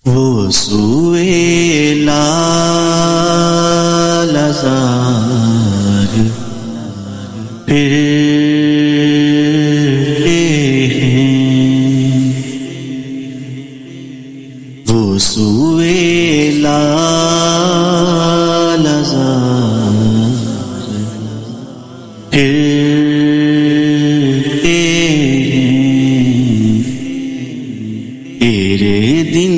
وہ سوئے لال زار پھرتے ہیں، وہ سوئے لال زار پھرتے ہیں، تیرے دن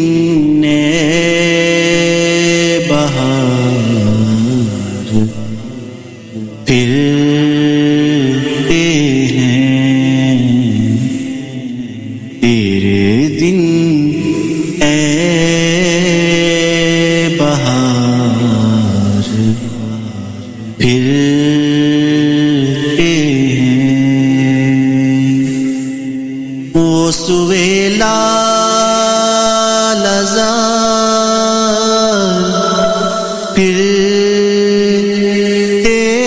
پھرتے ہیں، تیرے دن اے بہار پھرتے ہیں، وہ سوئے لال زار پھرتے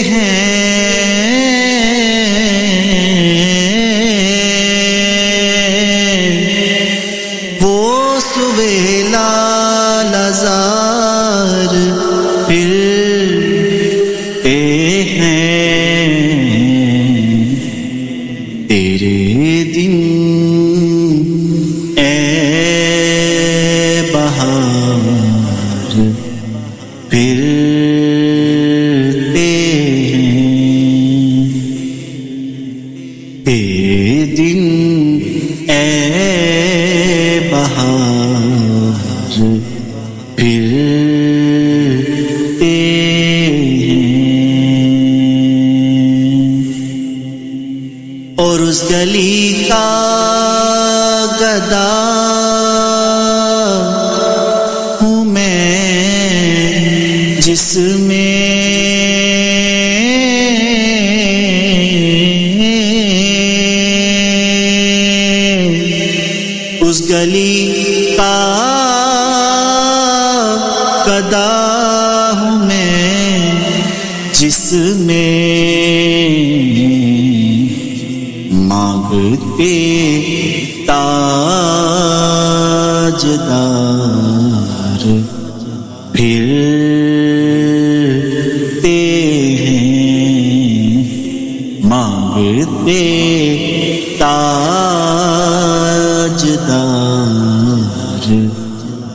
ہیں، وہ سوئے لال زار پھرتے ہیں، تیرے دن اے بہار پھرتے ہیں، تیرے دن اے بہار پھرتے ہیں، اور اس گلی کا گدا ہوں میں جس میں اس گلی کا گدا ہوں میں جس میں مانگتے تاجدار پھرتے ہیں، مانگتے تاجدار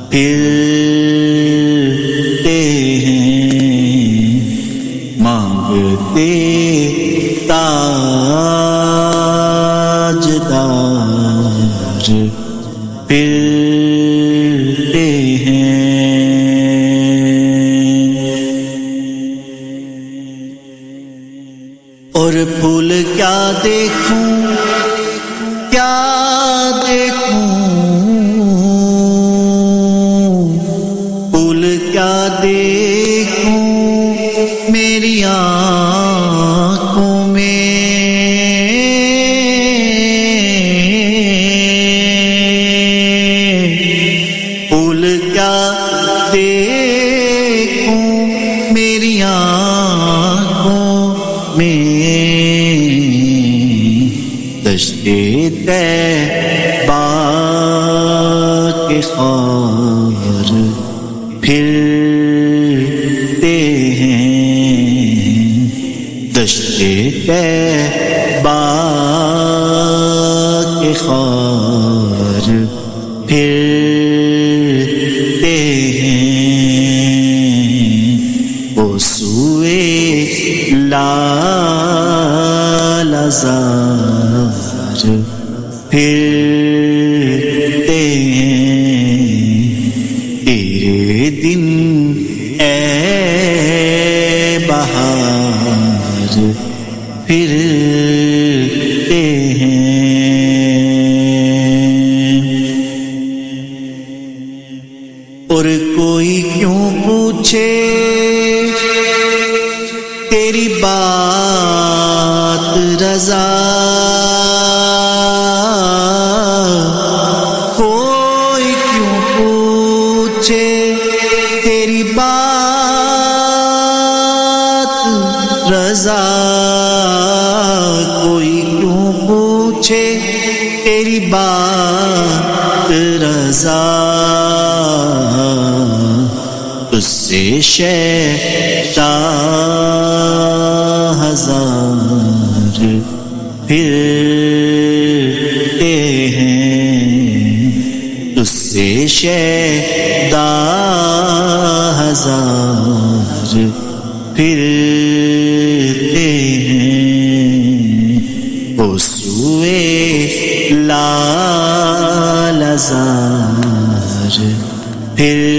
پھرتے ہیں، مانگتے تاجدار پھرتے ہیں، اور پھول کیا دیکھوں کیا دیکھوں، پھول کیا دیکھوں میری آنکھوں میں، پھول کیا دیکھوں میری آنکھوں میں، دشتے طیبہ کے خار پھرتے ہیں، دشتے طیبہ کے خار پھرتے ہیں، وہ سوئے لال زار پھرتے ہیں، تیرے دن اے بہار پھرتے ہیں، اور کوئی کیوں پوچھے تیری بات رضا، کوئی کیوں پوچھے تیری بات رضا، کوئی کیوں پوچھے تیری بات رضا، اس سے شیطان ہزار پھرتے ہیں، اس سے شیطان ہزار پھرتے ہیں، وہ سوئے لال زار پھرتے